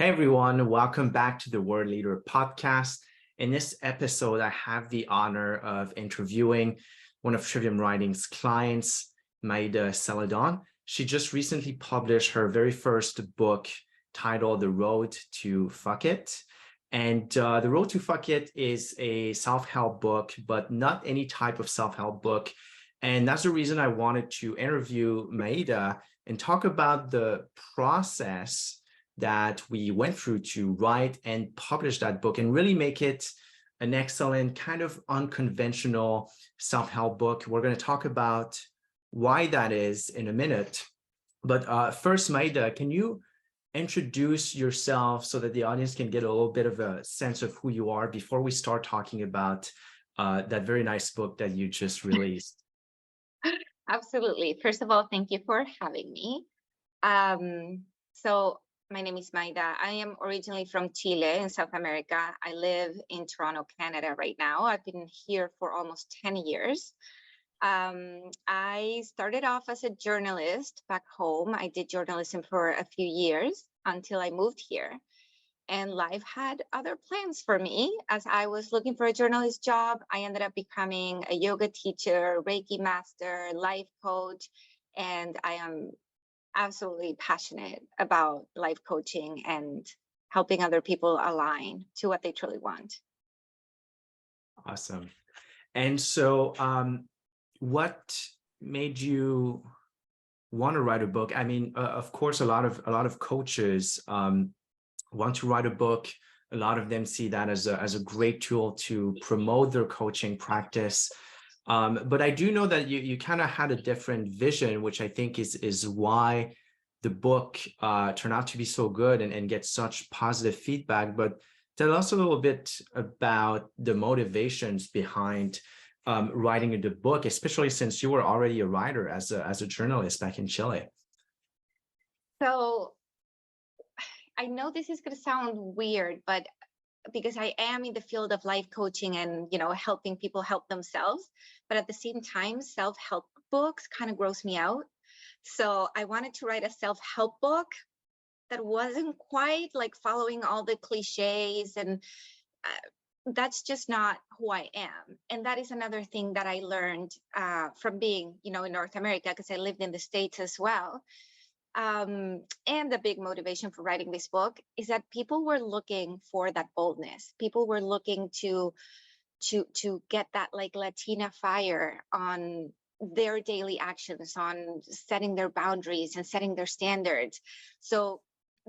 Hey everyone, welcome back to the Word Leader podcast. In this episode, I have the honor of interviewing one of Trivium Writing's clients, Maida Celedón. She just recently published her very first book titled The Road to Fuck It. And The Road to Fuck It is a self-help book, but not any type of self-help book. And that's the reason I wanted to interview Maida and talk about the process that we went through to write and publish that book and really make it an excellent kind of unconventional self-help book. We're going to talk about why that is in a minute. But first, Maida, can you introduce yourself so that the audience can get a little bit of a sense of who you are before we start talking about that very nice book that you just released? Absolutely. First of all, thank you for having me. My name is Maida. I am originally from Chile in South America. I live in Toronto, Canada right now. I've been here for almost 10 years. I started off as a journalist back home. I did journalism for a few years until I moved here. And life had other plans for me. As I was looking for a journalist job, I ended up becoming a yoga teacher, Reiki master, life coach, and I am absolutely passionate about life coaching and helping other people align to what they truly want. Awesome. And so what made you want to write a book? I mean, of course, a lot of coaches want to write a book. A lot of them see that as a great tool to promote their coaching practice. But I do know that you kind of had a different vision, which I think is why the book turned out to be so good and get such positive feedback. But tell us a little bit about the motivations behind writing the book, especially since you were already a writer as a journalist back in Chile. So I know this is going to sound weird, but because I am in the field of life coaching and, helping people help themselves, but at the same time, self-help books kind of gross me out. So I wanted to write a self-help book that wasn't quite like following all the cliches, and that's just not who I am. And that is another thing that I learned from being, in North America, because I lived in the States as well. And the big motivation for writing this book is that people were looking for that boldness. People were looking to get that like Latina fire on their daily actions, on setting their boundaries and setting their standards. So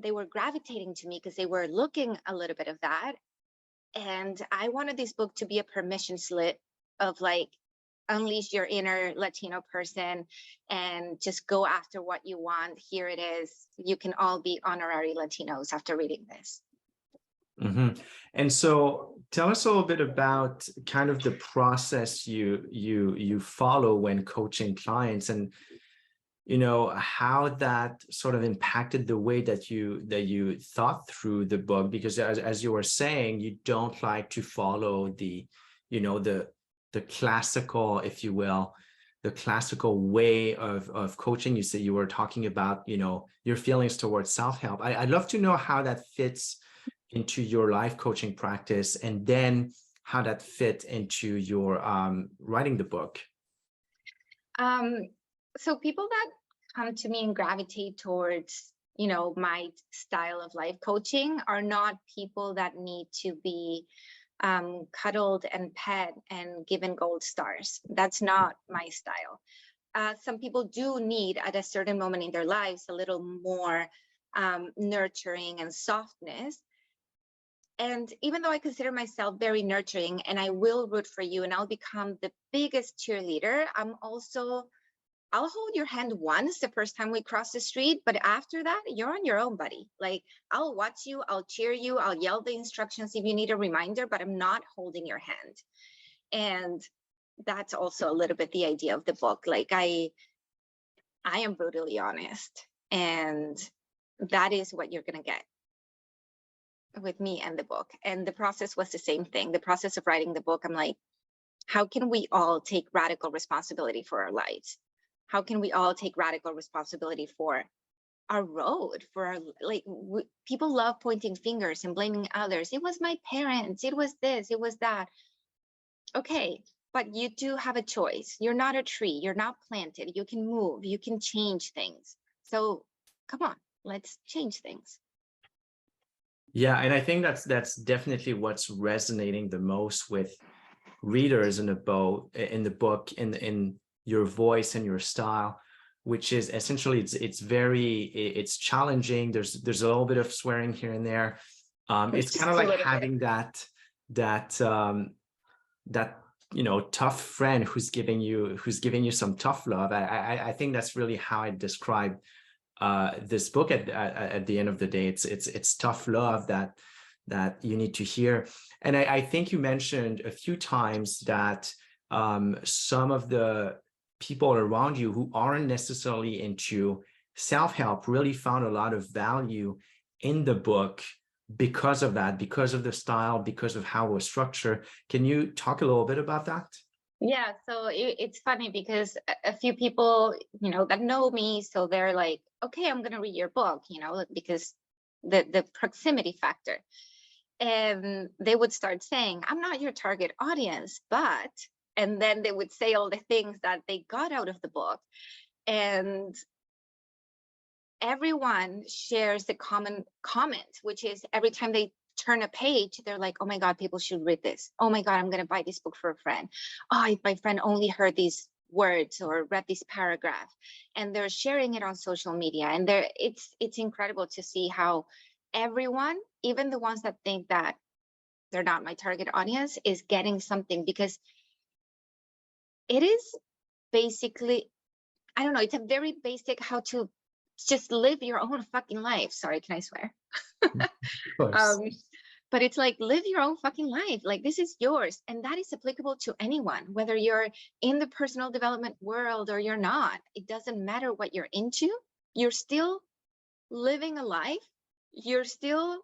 they were gravitating to me because they were looking a little bit of that. And I wanted this book to be a permission slip of like, unleash your inner Latino person and just go after what you want. Here it is. You can all be honorary Latinos after reading this. Mm-hmm. And so tell us a little bit about kind of the process you follow when coaching clients, and how that sort of impacted the way that you thought through the book, because as you were saying, you don't like to follow the classical, if you will, the classical way of coaching. You say you were talking about, your feelings towards self-help. I'd love to know how that fits into your life coaching practice, and then how that fit into your writing the book. So people that come to me and gravitate towards, my style of life coaching are not people that need to be cuddled and pet and given gold stars. That's not my style. Some people do need at a certain moment in their lives a little more nurturing and softness. And even though I consider myself very nurturing and I will root for you and I'll become the biggest cheerleader, I'll hold your hand once the first time we cross the street, but after that, you're on your own, buddy. Like, I'll watch you, I'll cheer you, I'll yell the instructions if you need a reminder, but I'm not holding your hand. And that's also a little bit the idea of the book. Like, I am brutally honest, and that is what you're going to get with me and the book. And the process was the same thing. The process of writing the book, I'm like, how can we all take radical responsibility for our lives? How can we all take radical responsibility for our road, for our, like, people love pointing fingers and blaming others. It was my parents, it was this, it was that. Okay, but you do have a choice. You're not a tree, you're not planted. You can move, you can change things. So come on, let's change things. Yeah, and I think that's definitely what's resonating the most with readers in the book, in your voice and your style, which is essentially it's challenging. There's a little bit of swearing here and there. It's kind of like having that tough friend who's giving you some tough love. I think that's really how I describe this book at the end of the day. It's tough love that you need to hear. And I think you mentioned a few times that some of the people around you who aren't necessarily into self-help really found a lot of value in the book because of that, because of the style, because of how it was structured. Can you talk a little bit about that? Yeah, so it's funny because a few people, that know me, so they're like, okay, I'm going to read your book, because the proximity factor. And they would start saying, I'm not your target audience, but, and then they would say all the things that they got out of the book. And everyone shares the common comment, which is every time they turn a page, they're like, oh my God, people should read this. Oh my God, I'm going to buy this book for a friend. Oh, if my friend only heard these words or read this paragraph. And they're sharing it on social media. And it's incredible to see how everyone, even the ones that think that they're not my target audience, is getting something, because it is basically, I don't know, it's a very basic how to just live your own fucking life. Sorry, can I swear? But it's like, live your own fucking life. Like, this is yours. And that is applicable to anyone, whether you're in the personal development world or you're not. It doesn't matter what you're into. You're still living a life. You're still,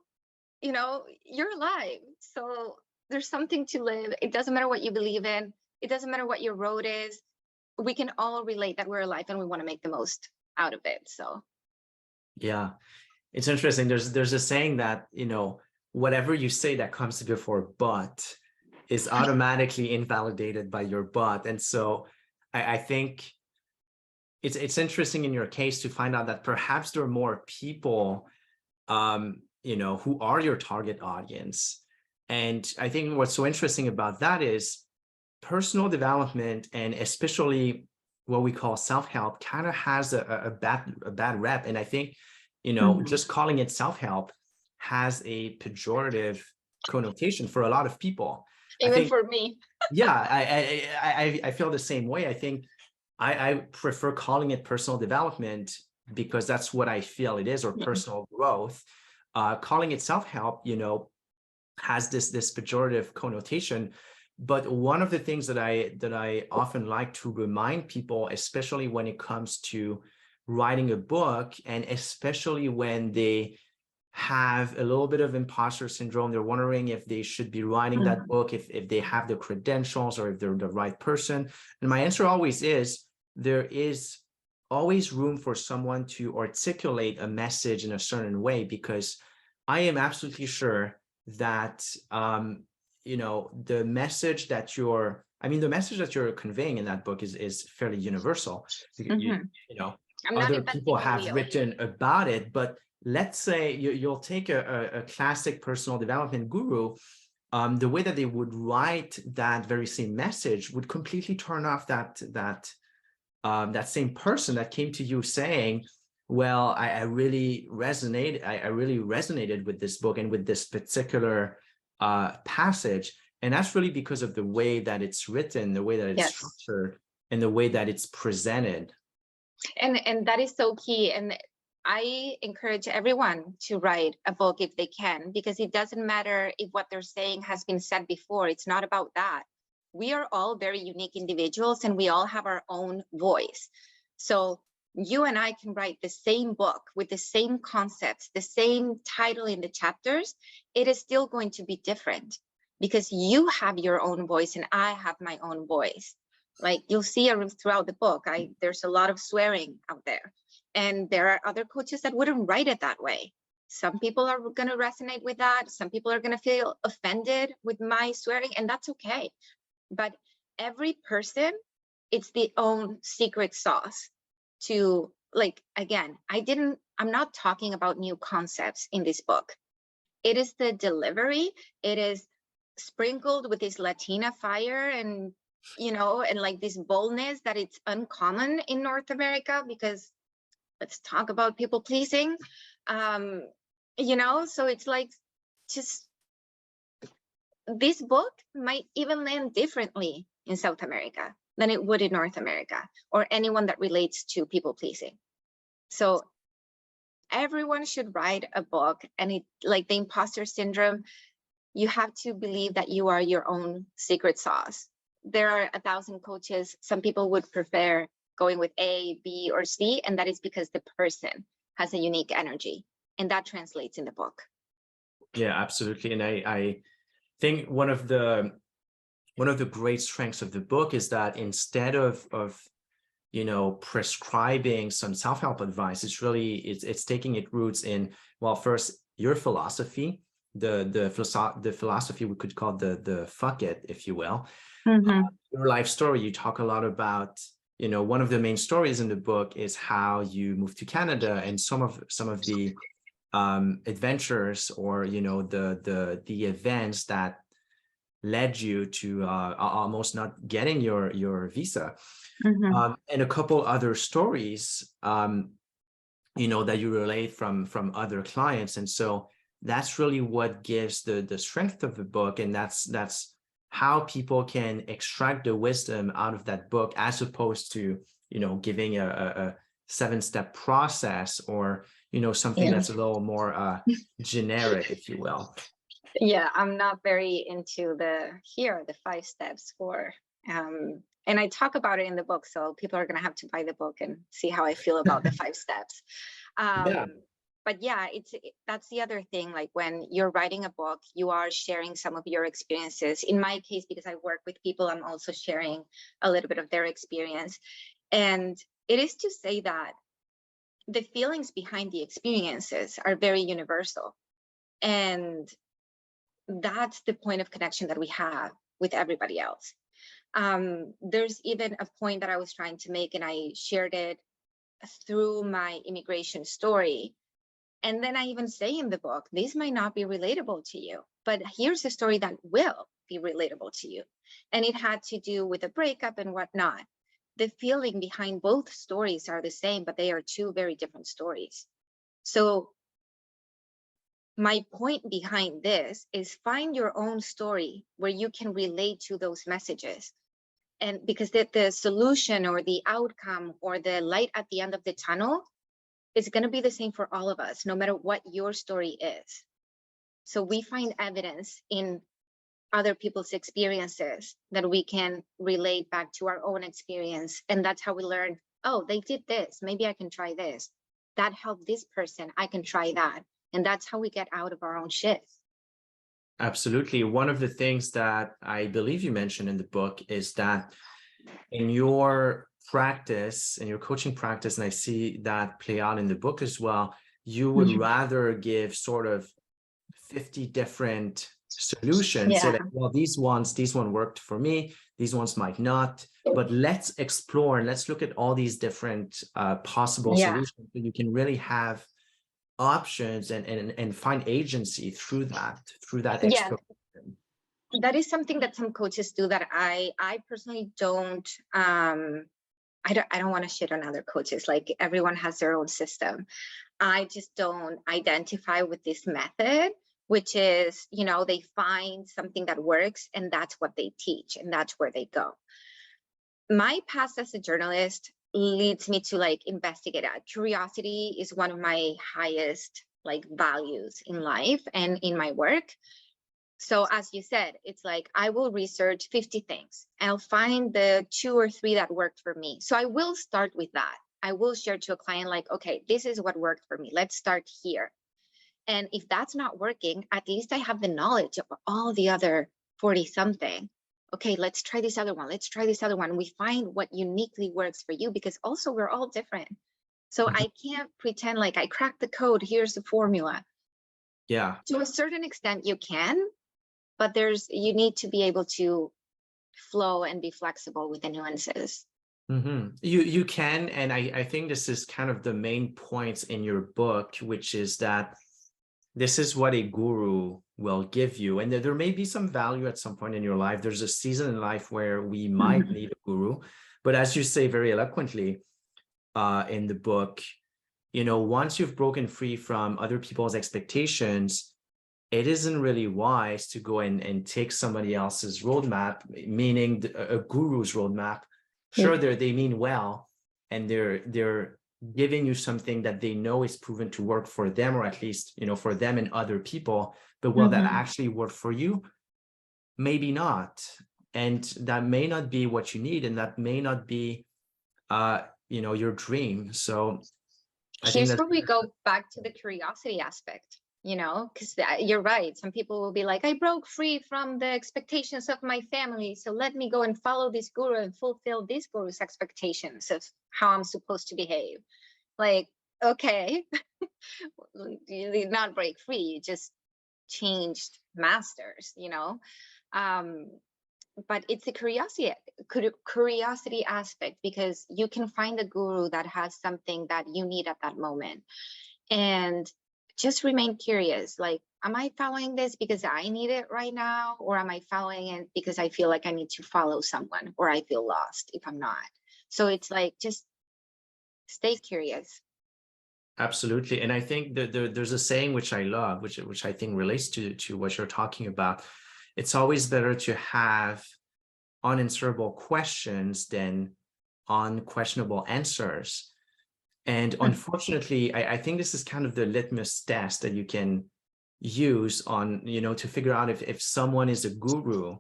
you're alive. So there's something to live. It doesn't matter what you believe in. It doesn't matter what your road is. We can all relate that we're alive and we want to make the most out of it. So yeah, it's interesting. There's a saying that, whatever you say that comes before but is automatically invalidated by your but. And so I think it's interesting in your case to find out that perhaps there are more people who are your target audience. And I think what's so interesting about that is personal development, and especially what we call self-help, kind of has a bad rep. And I think just calling it self-help has a pejorative connotation for a lot of people. Even for me. Yeah, I feel the same way. I think I prefer calling it personal development because that's what I feel it is, or personal growth. Calling it self-help, has this pejorative connotation. But one of the things that I often like to remind people, especially when it comes to writing a book, and especially when they have a little bit of imposter syndrome, they're wondering if they should be writing that book, if they have the credentials, or if they're the right person. And my answer always is, there is always room for someone to articulate a message in a certain way, because I am absolutely sure that the message that you're conveying in that book is fairly universal. Other people have written about it, but let's say you'll take a classic personal development guru, the way that they would write that very same message would completely turn off that same person that came to you saying, well, I really resonated with this book and with this particular passage. And that's really because of the way that it's written, the way that it's structured, and the way that it's presented. And that is so key. And I encourage everyone to write a book if they can, because it doesn't matter if what they're saying has been said before. It's not about that. We are all very unique individuals, and we all have our own voice. So you and I can write the same book with the same concepts, the same title in the chapters. It is still going to be different because you have your own voice and I have my own voice. Like, you'll see throughout the book, there's a lot of swearing out there. And there are other coaches that wouldn't write it that way. Some people are going to resonate with that. Some people are going to feel offended with my swearing, and that's okay. But every person, it's their own secret sauce to, like, again, I'm not talking about new concepts in this book. It is the delivery. It is sprinkled with this Latina fire and, and like this boldness that it's uncommon in North America, because let's talk about people pleasing. So it's like, just this book might even land differently in South America than it would in North America, or anyone that relates to people pleasing. So everyone should write a book, and it, like the imposter syndrome, you have to believe that you are your own secret sauce. There are 1,000 coaches. Some people would prefer going with A, B, or C, and that is because the person has a unique energy, and that translates in the book. Yeah, absolutely. And I think one of the great strengths of the book is that instead of prescribing some self-help advice, it's taking it roots in, well, first, your philosophy, the philosophy we could call the fuck it, if you will. Your life story. You talk a lot about, one of the main stories in the book is how you moved to Canada, and some of the adventures, or the events that led you to almost not getting your visa, and a couple other stories that you relate from other clients. And so that's really what gives the strength of the book, and that's how people can extract the wisdom out of that book, as opposed to giving a 7-step process, or something that's a little more generic, if you will. Yeah, I'm not very into the 5 steps for, and I talk about it in the book, so people are going to have to buy the book and see how I feel about the 5 steps. But yeah, that's the other thing. Like, when you're writing a book, you are sharing some of your experiences. In my case, because I work with people, I'm also sharing a little bit of their experience. And it is to say that the feelings behind the experiences are very universal. And that's the point of connection that we have with everybody else. There's even a point that I was trying to make, and I shared it through my immigration story. And then I even say in the book, these might not be relatable to you, but here's a story that will be relatable to you. And it had to do with a breakup and whatnot. The feeling behind both stories are the same, but they are 2 very different stories. So my point behind this is, find your own story where you can relate to those messages. And because the solution, or the outcome, or the light at the end of the tunnel is going to be the same for all of us, no matter what your story is. So we find evidence in other people's experiences that we can relate back to our own experience. And that's how we learn, oh, they did this, maybe I can try this. That helped this person, I can try that. And that's how we get out of our own shit. Absolutely. One of the things that I believe you mentioned in the book is that in your practice, in your coaching practice, and I see that play out in the book as well, you would rather give sort of 50 different solutions. Yeah. Say like, well, these one worked for me, these ones might not, but let's explore and let's look at all these different possible solutions, so you can really have options and find agency through that exploration. That is something that some coaches do that I personally don't. I don't want to shit on other coaches. Like, everyone has their own system. I just don't identify with this method, which is, they find something that works and that's what they teach and that's where they go. My past as a journalist leads me to investigate that. Curiosity is one of my highest values in life and in my work. So as you said, it's like, I will research 50 things. I'll find the 2 or 3 that worked for me. So I will start with that. I will share to a client okay, this is what worked for me. Let's start here. And if that's not working, at least I have the knowledge of all the other 40 something. Okay, let's try this other one. Let's try this other one. We find what uniquely works for you, because also we're all different. So I can't pretend like I cracked the code, here's the formula. Yeah. To a certain extent you can, but you need to be able to flow and be flexible with the nuances. You can, and I think this is kind of the main points in your book, which is that this is what a guru will give you. And there may be some value at some point in your life. There's a season in life where we might need a guru. But as you say very eloquently in the book, once you've broken free from other people's expectations, it isn't really wise to go and take somebody else's roadmap, meaning a guru's roadmap. Sure, they mean well, and they're giving you something that they know is proven to work for them, or at least, for them and other people. But will that actually work for you? Maybe not. And that may not be what you need, and that may not be, your dream. So I think Here's that's where we go back to the curiosity aspect, because you're right. Some people will be like, I broke free from the expectations of my family, so let me go and follow this guru and fulfill this guru's expectations of how I'm supposed to behave. Like, okay, you did not break free, you just changed masters, but it's a curiosity aspect, because you can find a guru that has something that you need at that moment, and just remain curious. Like, am I following this because I need it right now, or am I following it because I feel like I need to follow someone, or I feel lost if I'm not? So it's like, just stay curious. Absolutely. And I think that there's a saying which I love, which I think relates to what you're talking about. It's always better to have unanswerable questions than unquestionable answers. And unfortunately, I think this is kind of the litmus test that you can use on, to figure out if someone is a guru.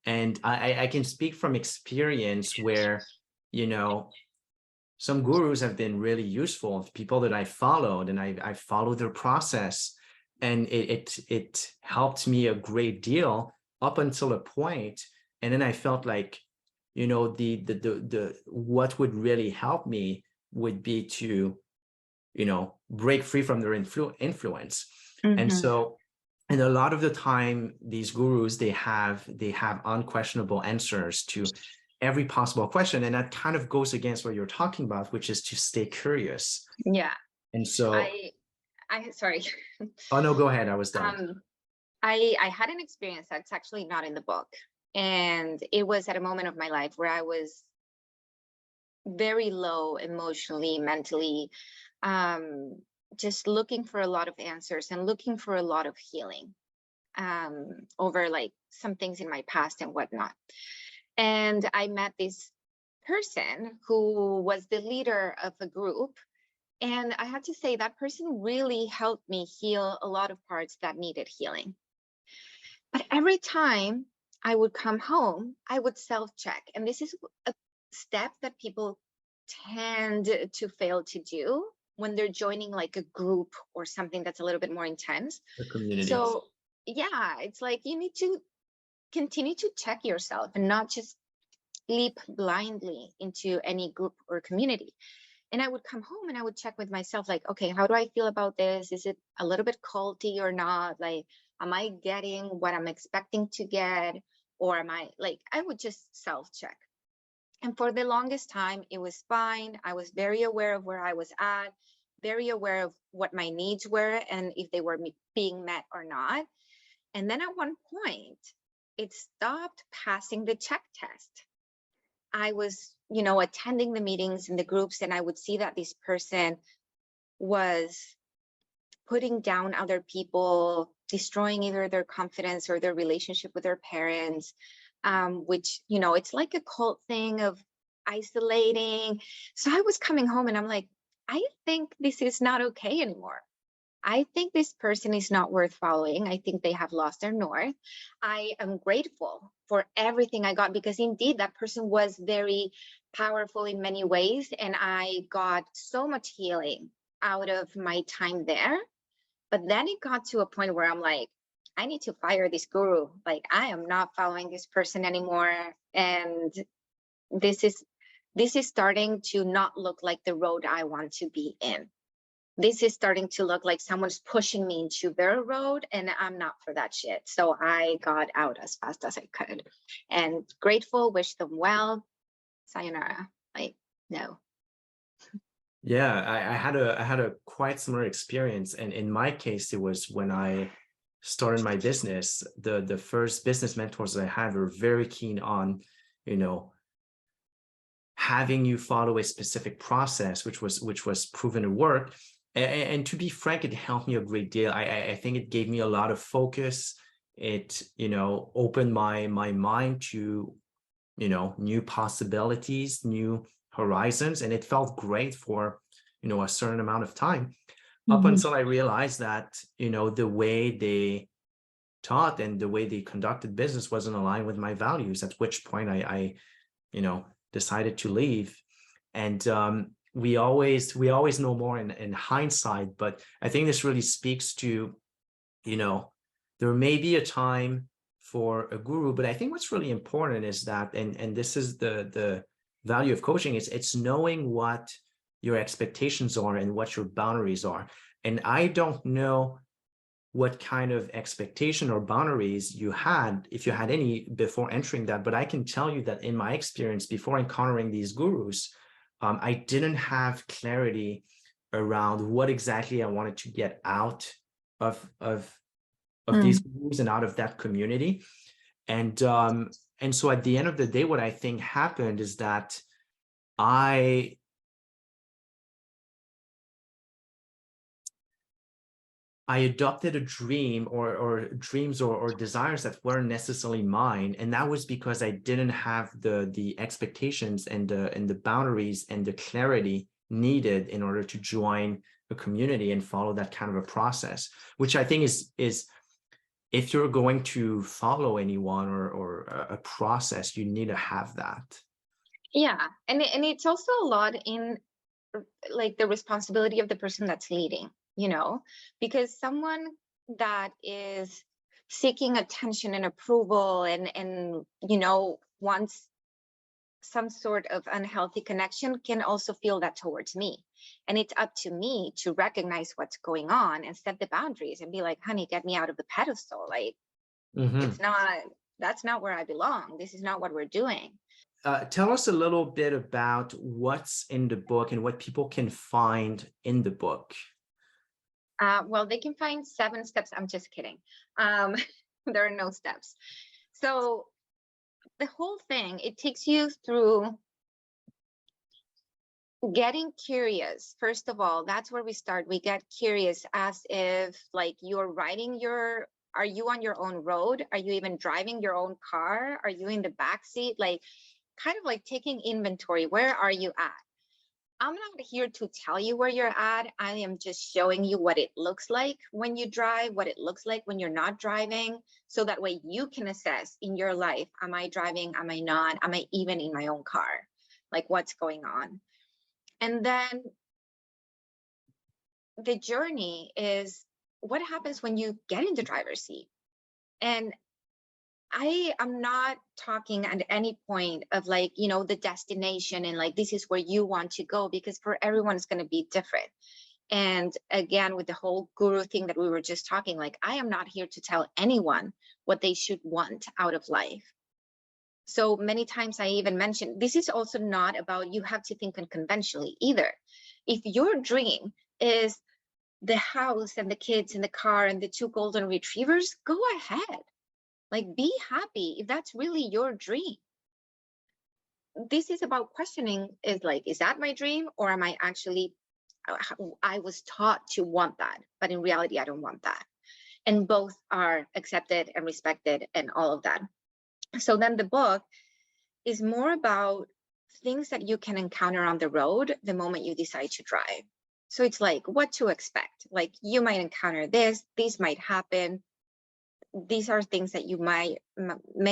And I can speak from experience where, some gurus have been really useful, people that I followed, and I followed their process, and it helped me a great deal up until a point. And then I felt like, the what would really help me would be to, break free from their influence. And so, and a lot of the time, these gurus, they have unquestionable answers to every possible question, and that kind of goes against what you're talking about, which is to stay curious. Yeah. And so I sorry. Oh no, go ahead. I was done. I had an experience that's actually not in the book, and it was at a moment of my life where I was very low emotionally, mentally, just looking for a lot of answers and looking for a lot of healing over like some things in my past and whatnot. And I met this person who was the leader of a group. And I have to say that person really helped me heal a lot of parts that needed healing. But every time I would come home, I would self-check. And this is a step that people tend to fail to do when they're joining like a group or something that's a little bit more intense. The community. So yeah, it's like you need to continue to check yourself and not just leap blindly into any group or community. And I would come home and I would check with myself, like, okay, how do I feel about this? Is it a little bit culty or not? Like, am I getting what I'm expecting to get? Or am I like, I would just self-check. And for the longest time, it was fine. I was very aware of where I was at, very aware of what my needs were and if they were being met or not. And then at one point, it stopped passing the check test. I was, attending the meetings in the groups, and I would see that this person was putting down other people, destroying either their confidence or their relationship with their parents, which, it's like a cult thing of isolating. So I was coming home and I'm like, I think this is not okay anymore. I think this person is not worth following. I think they have lost their north. I am grateful for everything I got, because indeed that person was very powerful in many ways. And I got so much healing out of my time there. But then it got to a point where I'm like, I need to fire this guru. Like, I am not following this person anymore. And this is this is starting to not look like the road I want to be in. This is starting to look like someone's pushing me into their road, and I'm not for that shit. So I got out as fast as I could, and grateful, wish them well, sayonara, like, no. Yeah, I had a quite similar experience. And in my case, it was when I started my business, the first business mentors that I had were very keen on, you know, having you follow a specific process, which was proven to work. And to be frank, it helped me a great deal. I think it gave me a lot of focus. It, opened my mind to, new possibilities, new horizons, and it felt great for, a certain amount of time, up until I realized that, the way they taught and the way they conducted business wasn't aligned with my values, at which point I decided to leave. And we always know more in hindsight, but I think this really speaks to, there may be a time for a guru, but I think what's really important is that, and this is the value of coaching, is it's knowing what your expectations are and what your boundaries are. And I don't know what kind of expectation or boundaries you had, if you had any, before entering that. But I can tell you that in my experience, before encountering these gurus, I didn't have clarity around what exactly I wanted to get out of these gurus and out of that community. And so at the end of the day, what I think happened is that I adopted a dream or dreams or desires that weren't necessarily mine. And that was because I didn't have the expectations and the boundaries and the clarity needed in order to join a community and follow that kind of a process, which I think is if you're going to follow anyone or a process, you need to have that. Yeah. And it's also a lot in like the responsibility of the person that's leading, because someone that is seeking attention and approval and wants some sort of unhealthy connection can also feel that towards me. And it's up to me to recognize what's going on and set the boundaries and be like, honey, get me out of the pedestal. Like, that's not where I belong. This is not what we're doing. Tell us a little bit about what's in the book and what people can find in the book. Well, they can find 7 steps. I'm just kidding. There are no steps. So the whole thing, it takes you through getting curious. First of all, that's where we start. We get curious as if like you're riding are you on your own road? Are you even driving your own car? Are you in the back seat? Like kind of like taking inventory. Where are you at? I'm not here to tell you where you're at. I am just showing you what it looks like when you drive, what it looks like when you're not driving. So that way you can assess in your life, am I driving? Am I not? Am I even in my own car? Like what's going on? And then the journey is what happens when you get in the driver's seat. And I am not talking at any point of like, the destination and like, this is where you want to go, because for everyone it's going to be different. And again, with the whole guru thing that we were just talking, like, I am not here to tell anyone what they should want out of life. So many times I even mentioned, this is also not about you have to think unconventionally either. If your dream is the house and the kids and the car and the 2 golden retrievers, go ahead. Like, be happy if that's really your dream. This is about questioning is like, is that my dream? Or am I actually, I was taught to want that, but in reality, I don't want that. And both are accepted and respected and all of that. So then the book is more about things that you can encounter on the road the moment you decide to drive. So it's like what to expect. Like you might encounter this might happen. These are things that you may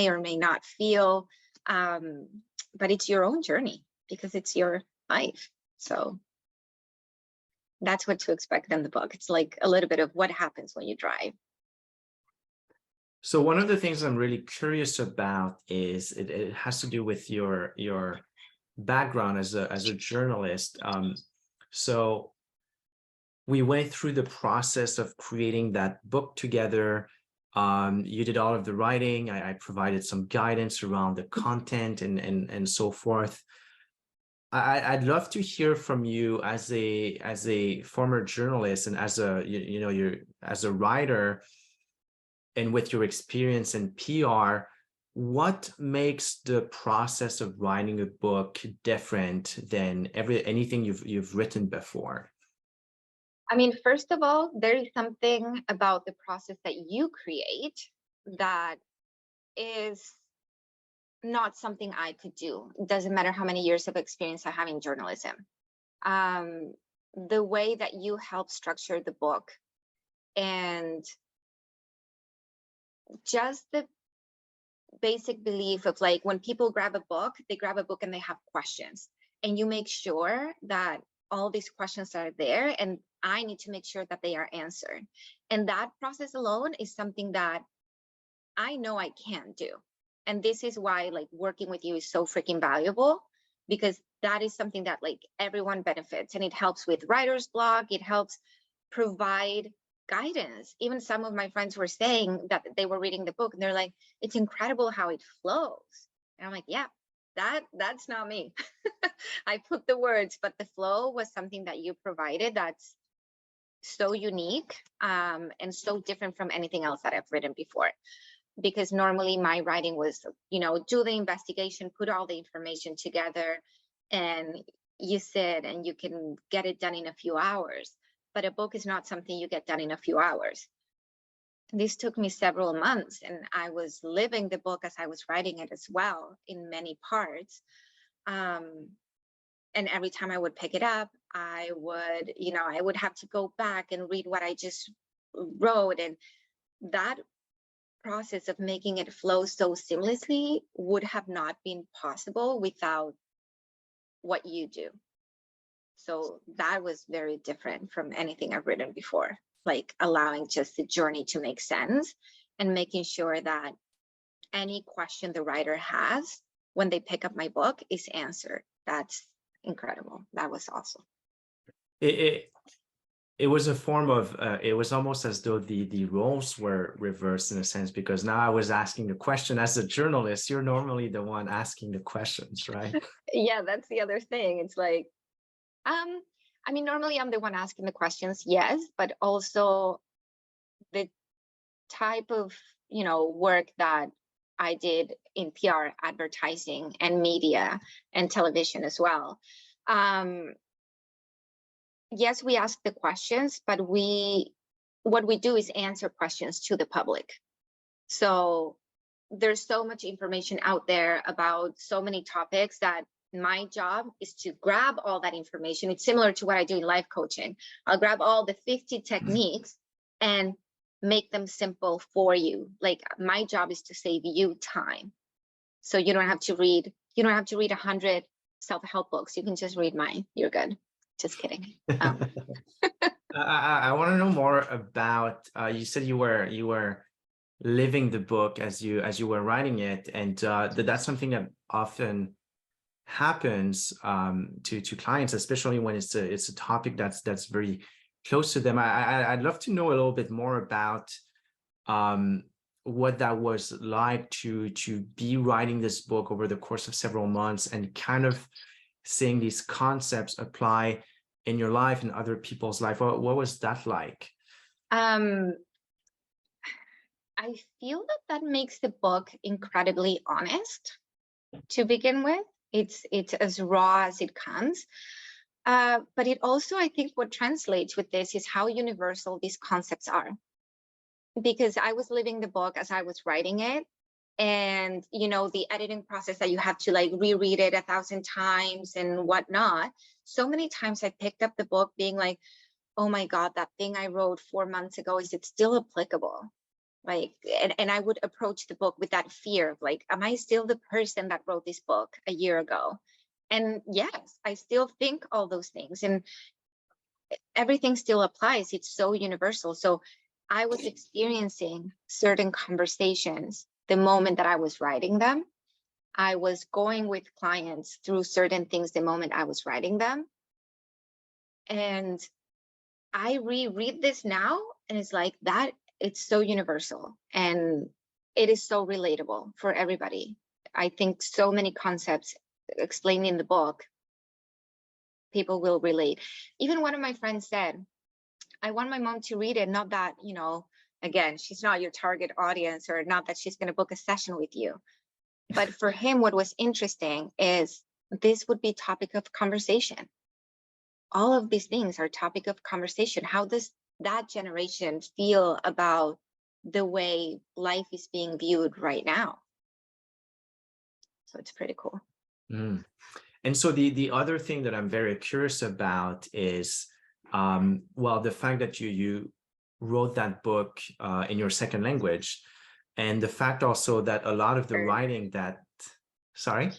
or may not feel, but it's your own journey because it's your life. So that's what to expect in the book. It's like a little bit of what happens when you drive. So one of the things I'm really curious about is it has to do with your background as a journalist. So we went through the process of creating that book together. You did all of the writing. I provided some guidance around the content and so forth. I'd love to hear from you as a former journalist and as you're as a writer, and with your experience in PR, what makes the process of writing a book different than anything you've written before? I mean, first of all, there is something about the process that you create that is not something I could do. It doesn't matter how many years of experience I have in journalism. The way that you help structure the book, and just the basic belief of, like, when people grab a book, they grab a book and they have questions, and you make sure that all these questions are there, and I need to make sure that they are answered. And that process alone is something that I know I can do. And this is why, like, working with you is so freaking valuable, because that is something that, like, everyone benefits, and it helps with writer's block. It helps provide guidance. Even some of my friends were saying that they were reading the book and they're like, it's incredible how it flows. And I'm like, yeah, that's not me. I put the words, but the flow was something that you provided that's so unique, and so different from anything else that I've written before. Because normally my writing was, do the investigation, put all the information together, and you sit and you can get it done in a few hours. But a book is not something you get done in a few hours. This took me several months, and I was living the book as I was writing it as well in many parts. And every time I would pick it up, I would have to go back and read what I just wrote. And that process of making it flow so seamlessly would have not been possible without what you do. So that was very different from anything I've written before, like allowing just the journey to make sense and making sure that any question the writer has when they pick up my book is answered. That's incredible. That was awesome. It was a form of, it was almost as though the roles were reversed in a sense, because now I was asking the question as a journalist. You're normally the one asking the questions, right? Yeah, that's the other thing. It's like, I mean, normally I'm the one asking the questions, yes, but also the type of, work that I did in PR, advertising, and media, and television as well. Yes, we ask the questions, but what we do is answer questions to the public. So there's so much information out there about so many topics that my job is to grab all that information. It's similar to what I do in life coaching. I'll grab all the 50 techniques and make them simple for you. Like, my job is to save you time. So you don't have to read 100 self-help books. You can just read mine. You're good. Just kidding. I want to know more about, you said you were living the book as you were writing it, and that's something that often happens to clients, especially when it's a topic that's very close to them. I'd love to know a little bit more about what that was like to be writing this book over the course of several months, and kind of seeing these concepts apply in your life and other people's life. What was that like? I feel that makes the book incredibly honest to begin with. It's as raw as it comes. But it also, I think what translates with this is how universal these concepts are. Because I was living the book as I was writing it. And, the editing process that you have to, like, reread it 1,000 times and whatnot. So many times I picked up the book being like, oh my God, that thing I wrote 4 months ago, is it still applicable? Like, and I would approach the book with that fear of, like, am I still the person that wrote this book a year ago? And yes, I still think all those things, and everything still applies. It's so universal. So I was experiencing certain conversations the moment that I was writing them. I was going with clients through certain things the moment I was writing them. And I reread this now, and it's like that, it's so universal and it is so relatable for everybody. I think so many concepts explained in the book, people will relate. Even one of my friends said, I want my mom to read it, not that, you know, again, she's not your target audience, or not that she's going to book a session with you. But for him, what was interesting is this would be topic of conversation. All of these things are topic of conversation. How does that generation feel about the way life is being viewed right now? So it's pretty cool. Mm. And so the other thing that I'm very curious about is, well, the fact that you wrote that book in your second language, and the fact also that a lot of the writing that, sorry?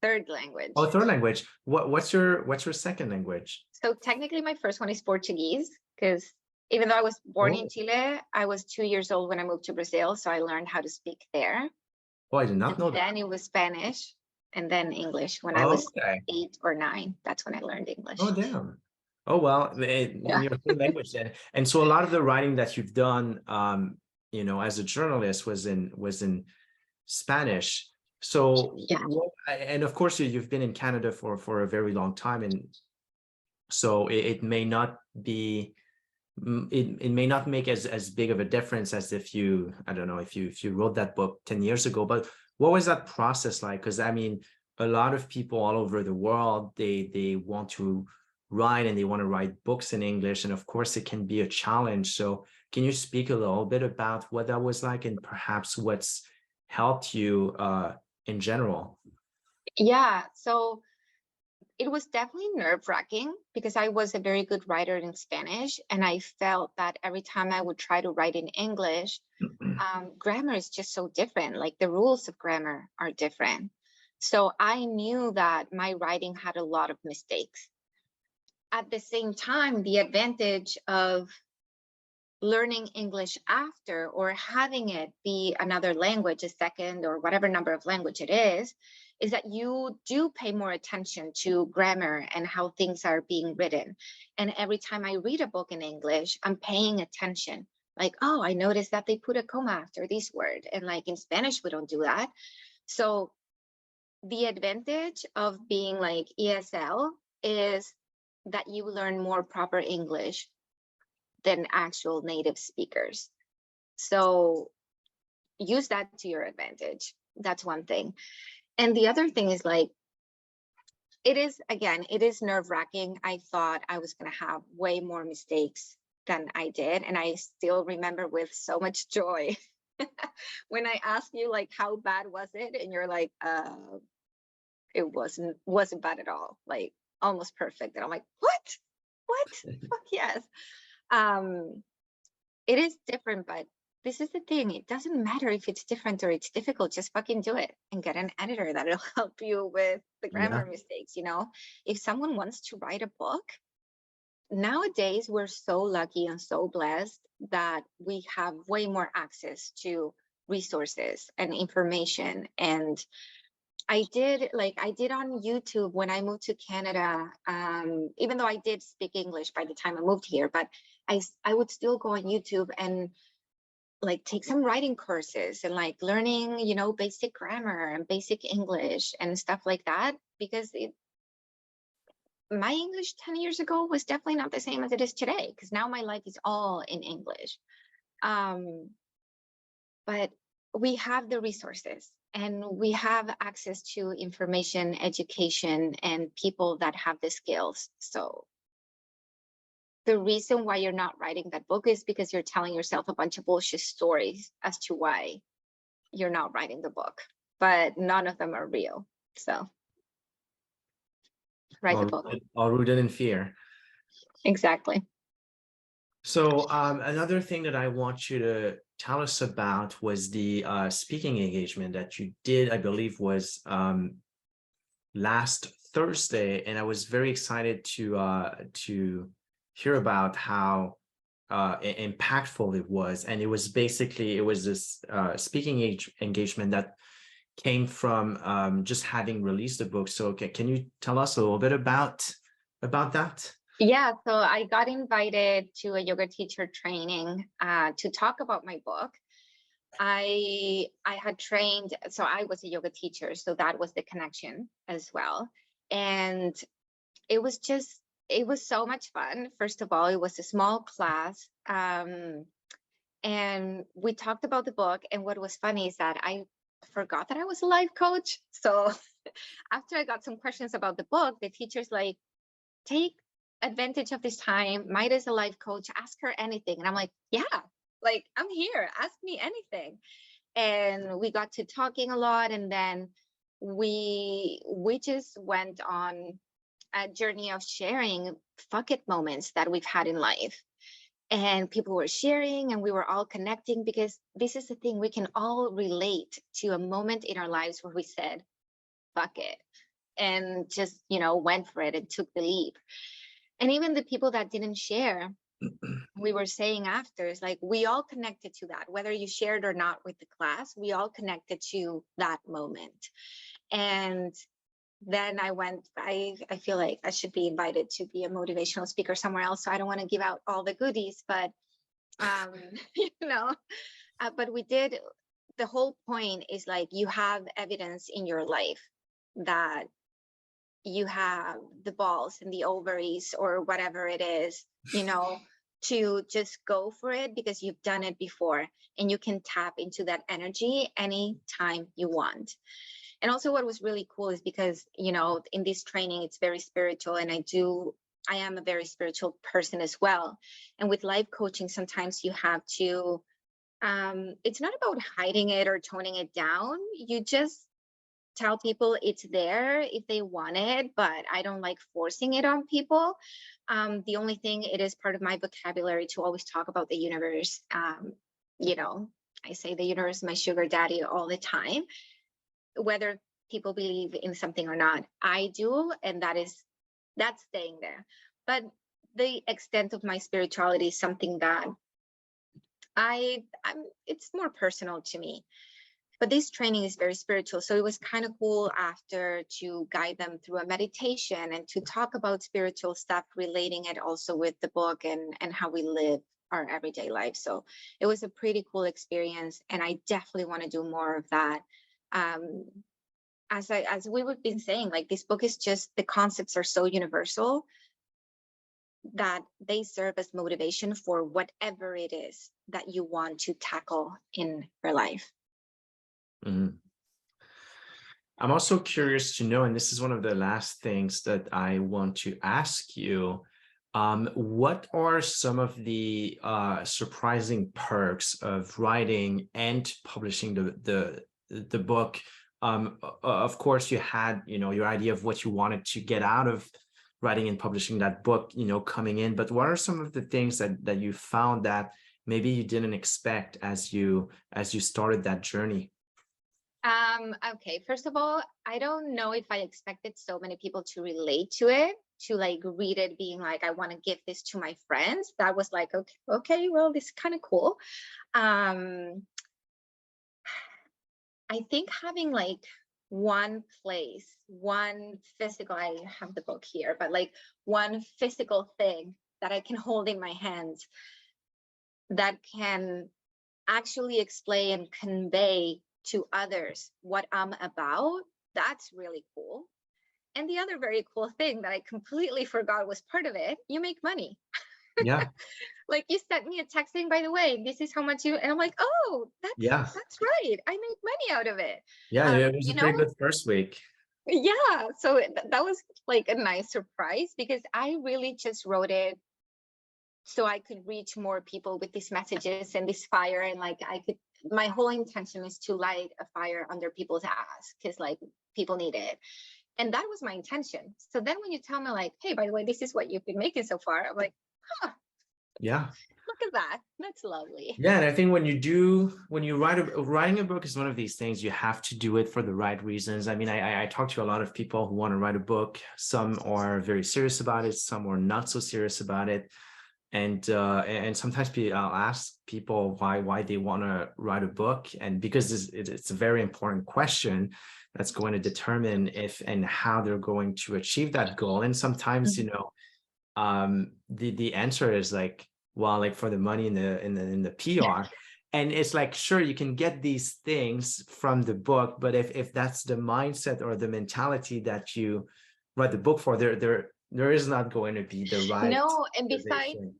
Third language. Oh, third language. What's your second language? So technically my first one is Portuguese, because even though I was born in Chile, I was 2 years old when I moved to Brazil. So I learned how to speak there. Oh, I did not know that. Then it was Spanish, and then English when I was 8 or 9. That's when I learned English. Oh, damn. Oh, well, in your third language then. And so a lot of the writing that you've done, you know, as a journalist was in Spanish. So, and of course, you've been in Canada for a very long time, and so it may not be, it may not make as big of a difference as if you, I don't know, if you wrote that book 10 years ago. But what was that process like? Because I mean, a lot of people all over the world, they want to write, and they want to write books in English, and of course it can be a challenge. So can you speak a little bit about what that was like, and perhaps what's helped you in general? Yeah, so it was definitely nerve-wracking because I was a very good writer in Spanish, and I felt that every time I would try to write in English, grammar is just so different. Like the rules of grammar are different. So I knew that my writing had a lot of mistakes. At the same time, the advantage of learning English after, or having it be another language, a second or whatever number of language it is that you do pay more attention to grammar and how things are being written. And every time I read a book in English, I'm paying attention. Like, oh, I noticed that they put a comma after this word. And like in Spanish, we don't do that. So the advantage of being like ESL is that you learn more proper English than actual native speakers. So use that to your advantage. That's one thing. And the other thing is like, it is nerve-wracking. I thought I was going to have way more mistakes than I did. And I still remember with so much joy when I ask you like, how bad was it? And you're like, it wasn't bad at all. Like almost perfect. And I'm like, what? Fuck yes. It is different, but this is the thing. It doesn't matter if it's different or it's difficult. Just fucking do it and get an editor that'll help you with the grammar mistakes. You know, if someone wants to write a book, nowadays we're so lucky and so blessed that we have way more access to resources and information. And I did on YouTube when I moved to Canada, even though I did speak English by the time I moved here, but I would still go on YouTube and like take some writing courses and like learning, you know, basic grammar and basic English and stuff like that, because my English 10 years ago was definitely not the same as it is today, because now my life is all in English. But we have the resources and we have access to information, education, and people that have the skills. So the reason why you're not writing that book is because you're telling yourself a bunch of bullshit stories as to why you're not writing the book, but none of them are real. So write the book. All rooted in fear. Exactly. So another thing that I want you to tell us about was the speaking engagement that you did, I believe was last Thursday. And I was very excited to hear about how impactful it was. And it was basically, it was this speaking engagement that came from just having released the book. So can you tell us a little bit about that? Yeah, so I got invited to a yoga teacher training to talk about my book. I had trained, so I was a yoga teacher, so that was the connection as well. And it was so much fun. First of all, it was a small class. And we talked about the book. And what was funny is that I forgot that I was a life coach. So after I got some questions about the book, the teacher's like, take advantage of this time. Maida's a life coach. Ask her anything. And I'm like, yeah, like I'm here. Ask me anything. And we got to talking a lot. And then we just went on a journey of sharing fuck it moments that we've had in life. And people were sharing and we were all connecting, because this is the thing, we can all relate to a moment in our lives where we said, fuck it, and just, went for it and took the leap. And even the people that didn't share, we were saying after, it's like we all connected to that, whether you shared or not with the class, we all connected to that moment. And then I feel like I should be invited to be a motivational speaker somewhere else. So I don't want to give out all the goodies, but, but we did, the whole point is like, you have evidence in your life that you have the balls and the ovaries or whatever it is, to just go for it because you've done it before and you can tap into that energy anytime you want. And also what was really cool is because, in this training, it's very spiritual, and I am a very spiritual person as well. And with life coaching, sometimes you have to, it's not about hiding it or toning it down. You just tell people it's there if they want it, but I don't like forcing it on people. The only thing, it is part of my vocabulary to always talk about the universe. I say the universe is my sugar daddy all the time, whether people believe in something or not. I do, and that's staying there. But the extent of my spirituality is something that it's more personal to me. But this training is very spiritual. So it was kind of cool after to guide them through a meditation and to talk about spiritual stuff, relating it also with the book and how we live our everyday life. So it was a pretty cool experience. And I definitely want to do more of that. As we would been saying, like, this book is just, the concepts are so universal that they serve as motivation for whatever it is that you want to tackle in your life. Mm-hmm. I'm also curious to know, and this is one of the last things that I want to ask you, what are some of the surprising perks of writing and publishing the book? Of course, you had, your idea of what you wanted to get out of writing and publishing that book, coming in, but what are some of the things that you found that maybe you didn't expect as you started that journey? Okay, first of all, I don't know if I expected so many people to relate to it, to like read it being like, I want to give this to my friends. That was like, okay, well, this is kind of cool. I think having like one place, one physical, I have the book here, but like one physical thing that I can hold in my hands that can actually explain and convey to others what I'm about, that's really cool. And the other very cool thing that I completely forgot was part of it, you make money. Yeah. Like, you sent me a text saying, by the way, this is how much you, and I'm like, oh, that's right, I make money out of it. Yeah, it was a pretty good first week. Yeah, so that was like a nice surprise, because I really just wrote it so I could reach more people with these messages and this fire, and like my whole intention is to light a fire under people's ass, because like people need it. And that was my intention. So then when you tell me like, hey, by the way, this is what you've been making so far, I'm like, huh. Yeah. Look at that. That's lovely. Yeah. And I think when you writing a book is one of these things, you have to do it for the right reasons. I mean, I talk to a lot of people who want to write a book. Some are very serious about it. Some are not so serious about it. And sometimes I'll ask people why they want to write a book, and because it's a very important question that's going to determine if and how they're going to achieve that goal. And sometimes, you know, the answer is like, well, like for the money in the PR. And it's like, sure, you can get these things from the book, but if that's the mindset or the mentality that you write the book for, there is not going to be the right No, and besides motivation.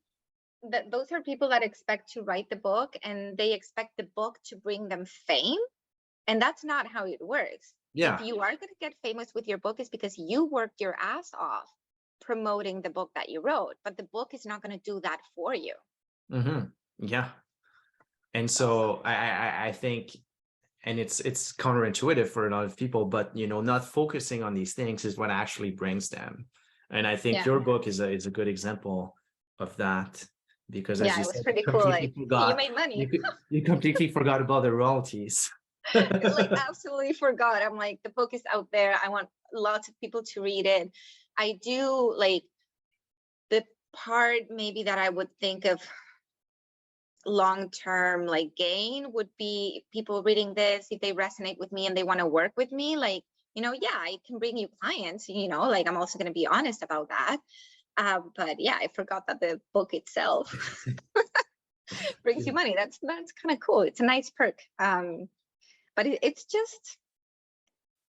that, those are people that expect to write the book and they expect the book to bring them fame. And that's not how it works. Yeah. If you are going to get famous with your book, it's because you worked your ass off promoting the book that you wrote, but the book is not going to do that for you. Yeah. And so I think, and it's counterintuitive for a lot of people, but you know, not focusing on these things is what actually brings them. And I think your book is a good example of that, because as you it was said, pretty you cool. completely Like, you forgot, made money. you completely forgot about the royalties. Like, absolutely forgot. I'm like, the book is out there. I want lots of people to read it. I do like the part maybe that I would think of long-term like gain would be people reading this, if they resonate with me and they want to work with me, like, you know, yeah, I can bring you clients, you know, like I'm also going to be honest about that. But yeah, I forgot that the book itself brings you money. That's kind of cool. It's a nice perk. But it's just,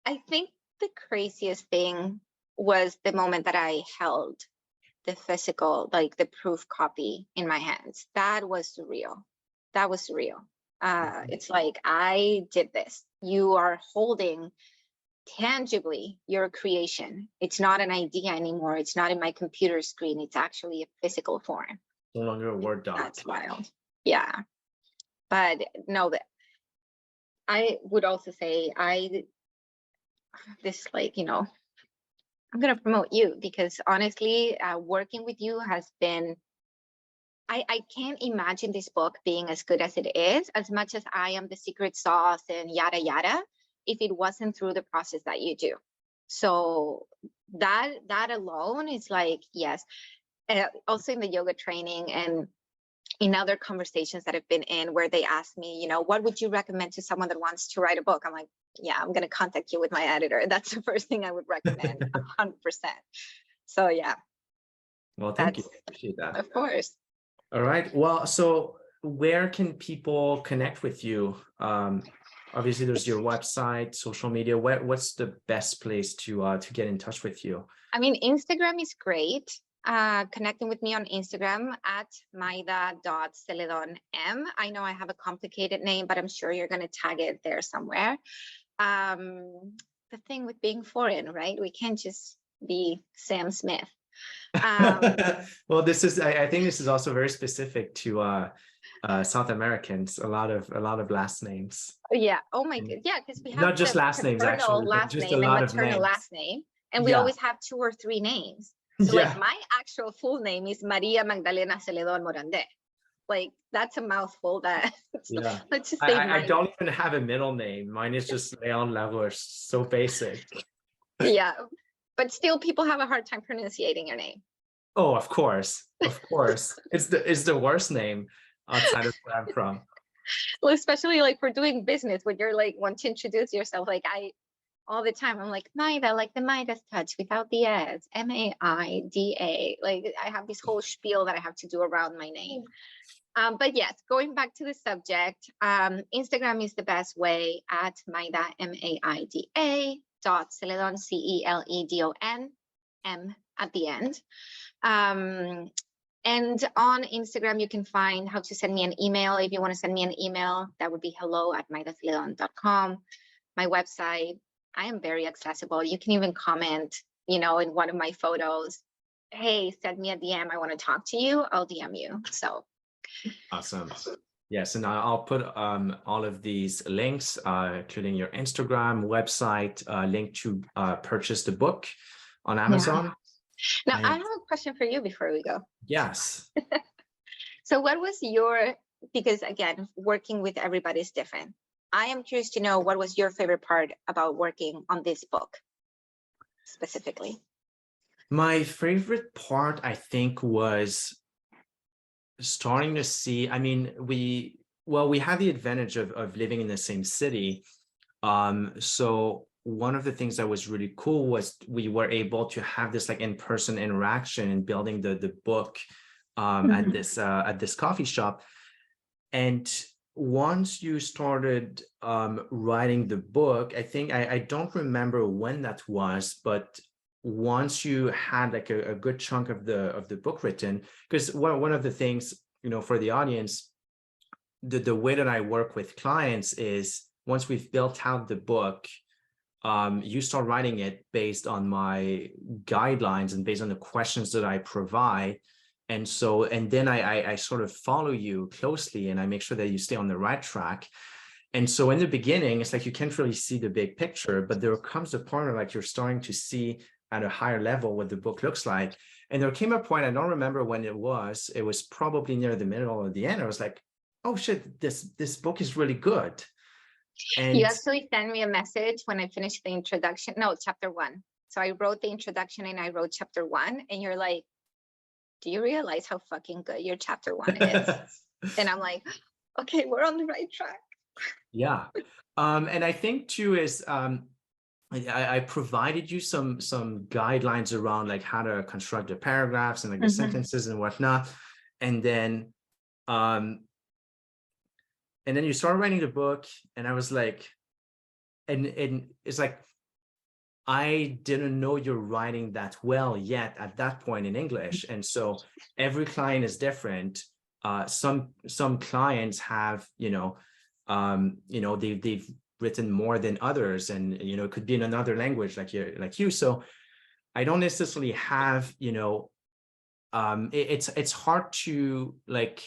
I think the craziest thing was the moment that I held the physical, like the proof copy in my hands. That was surreal. That was surreal. It's like, I did this. You are holding tangibly your creation. It's not an idea anymore. It's not in my computer screen. It's actually a physical form. No longer a Word doc. That's wild. Yeah. But no, that I would also say this, like, you know, I'm going to promote you because honestly, working with you has been, I can't imagine this book being as good as it is, as much as I am the secret sauce and yada, yada, if it wasn't through the process that you do. So that alone is like, yes. Also in the yoga training and in other conversations that I've been in where they ask me, you know, what would you recommend to someone that wants to write a book? I'm like, yeah, I'm going to contact you with my editor. That's the first thing I would recommend, 100%. So yeah. Well, thank you. I appreciate that. Of course. All right. Well, so where can people connect with you? Obviously, there's your website, social media. What's the best place to get in touch with you? I mean, Instagram is great. Connecting with me on Instagram at Maida.Celedón M. I know I have a complicated name, but I'm sure you're going to tag it there somewhere. The thing with being foreign, right? We can't just be Sam Smith. Well, I think this is also very specific to South Americans. A lot of last names. Yeah. Oh my God. Yeah, because we have not just last names, actually, last just name a lot and of maternal names. last name, and we always have 2 or 3 names. So like my actual full name is Maria Magdalena Celedón Morandé. Like that's a mouthful. That let's just say I don't even have a middle name. Mine is just Leon Larouche. So basic. Yeah, but still people have a hard time pronunciating your name. Oh, of course. It's the worst name outside of where I'm from. Well, especially like for doing business when you're like want to introduce yourself, like all the time I'm like Maida, like the Maida's touch without the S, Maida. Like I have this whole spiel that I have to do around my name. But yes, going back to the subject, Instagram is the best way at Maida, Maida .Celedon, Celedon M at the end. And on Instagram, you can find how to send me an email. If you want to send me an email, that would be hello@maidaceledon.com. My website, I am very accessible. You can even comment, you know, in one of my photos, hey, send me a DM. I want to talk to you. I'll DM you. So awesome. Yes, and I'll put all of these links, including your Instagram, website, link to purchase the book on Amazon. Yeah. Now, I have a question for you before we go. Yes. So what was because again, working with everybody is different. I am curious to know, what was your favorite part about working on this book specifically? My favorite part, I think, was starting to see, I mean, we had the advantage of living in the same city. So one of the things that was really cool was we were able to have this like in-person interaction and building the book at this coffee shop. And once you started writing the book, I think I don't remember when that was, but once you had like a good chunk of the book written, because one of the things, for the audience, the way that I work with clients is once we've built out the book, you start writing it based on my guidelines and based on the questions that I provide. And then I sort of follow you closely and I make sure that you stay on the right track. And so in the beginning, it's like you can't really see the big picture, but there comes a point where like you're starting to see at a higher level what the book looks like. And there came a point, I don't remember when it was probably near the middle or the end. I was like, oh shit, this book is really good. And you actually sent me a message when I finished the introduction. No, chapter 1. So I wrote the introduction and I wrote chapter 1, and you're like, do you realize how fucking good your chapter 1 is? And I'm like, okay, we're on the right track. Yeah. And I think too is I provided you some guidelines around like how to construct the paragraphs and like the sentences and whatnot. And then you started writing the book, and I was like, and it's like, I didn't know you're writing that well yet at that point in English. And so every client is different. Some clients have, they've written more than others, and it could be in another language like you. So I don't necessarily have, it's hard to like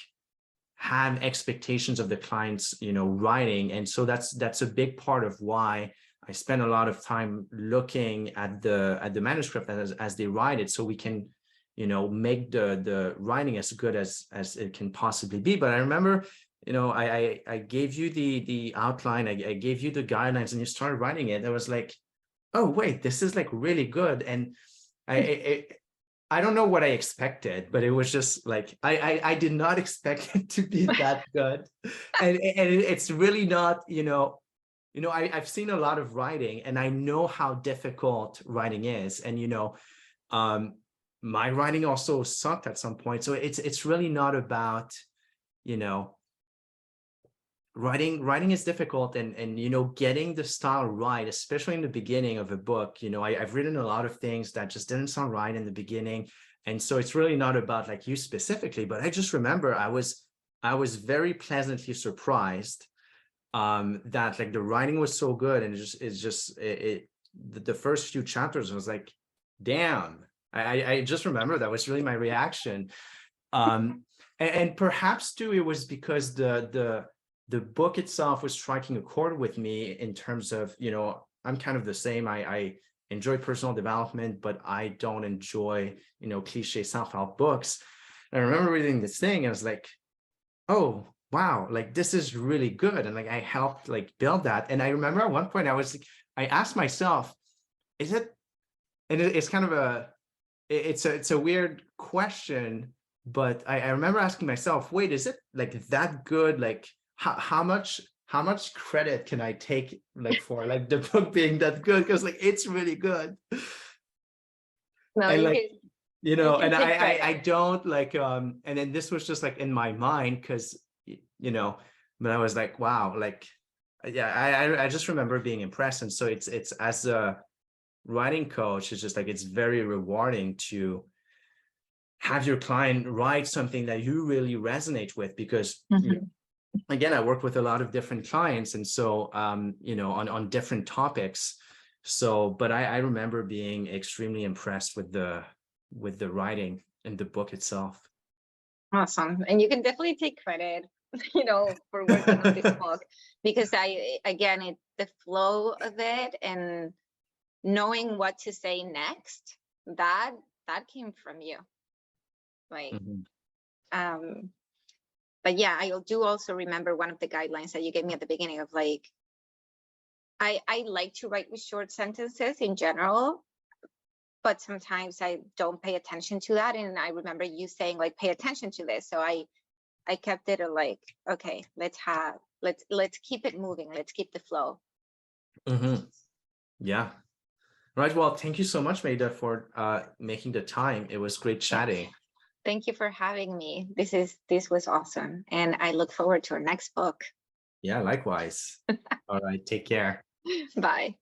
have expectations of the clients, writing. And so that's a big part of why I spend a lot of time looking at the manuscript as they write it, so we can, make the writing as good as it can possibly be. But I remember, I gave you the outline, I gave you the guidelines, and you started writing it. I was like, oh wait, this is like really good. And I don't know what I expected, but it was just like I did not expect it to be that good. And it's really not, I've seen a lot of writing, and I know how difficult writing is. And, my writing also sucked at some point. So it's really not about, writing is difficult, and getting the style right, especially in the beginning of a book. I've written a lot of things that just didn't sound right in the beginning. And so it's really not about like you specifically, but I just remember I was very pleasantly surprised that like the writing was so good. And the first few chapters was like, damn. I just remember that was really my reaction. And perhaps too, it was because the book itself was striking a chord with me in terms of, I'm kind of the same. I enjoy personal development, but I don't enjoy, cliche self-help books. And I remember reading this thing, and I was like, oh, wow, like this is really good. And like I helped like build that. And I remember at one point I asked myself, is it, and it's kind of it's a weird question, but I remember asking myself, wait, is it like that good? Like how much credit can I take like for like the book being that good? Because like it's really good. No, and you like can, and take credit. I don't like and then this was just like in my mind, because but I was like, wow, like yeah, I just remember being impressed. And so it's as a writing coach, it's just like it's very rewarding to have your client write something that you really resonate with, because again, I work with a lot of different clients, and so on different topics. So but I remember being extremely impressed with the writing and the book itself. Awesome. And you can definitely take credit, for working on this book, because the flow of it and knowing what to say next, that came from you. Like, but yeah, I do also remember one of the guidelines that you gave me at the beginning of like, I like to write with short sentences in general, but sometimes I don't pay attention to that. And I remember you saying like, pay attention to this. So I kept it like, okay, let's keep it moving. Let's keep the flow. Yeah. Right. Well, thank you so much, Maida, for making the time. It was great chatting. Thank you for having me. This was awesome. And I look forward to our next book. Yeah, likewise. All right. Take care. Bye.